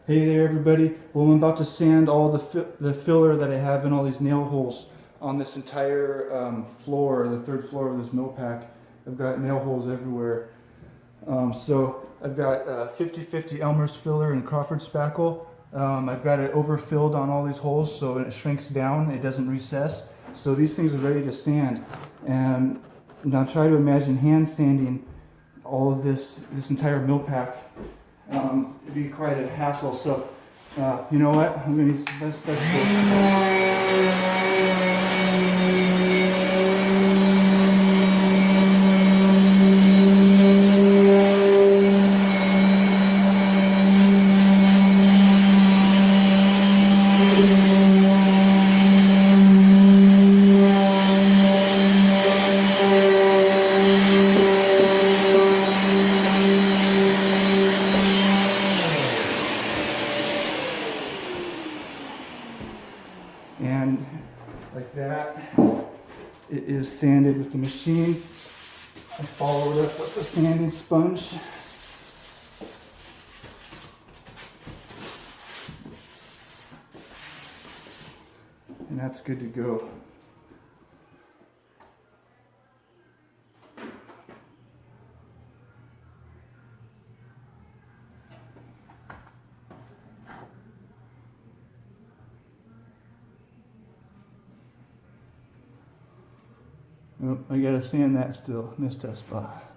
Hey there everybody. Well, I'm about to sand all the filler that I have in all these nail holes on this entire floor, the third floor of this Millpack. I've got nail holes everywhere. So I've got 50/50 Elmer's filler and Crawford Spackle. I've got it overfilled on all these holes so it shrinks down, it doesn't recess. So these things are ready to sand. And now try to imagine hand sanding all of this entire Millpack. It'd be quite a hassle, so you know what? I'm going to use the best And like that, it is sanded with the machine. I follow it up with a sanding sponge. And that's good to go. Oh, I gotta sand that still. Missed that spot.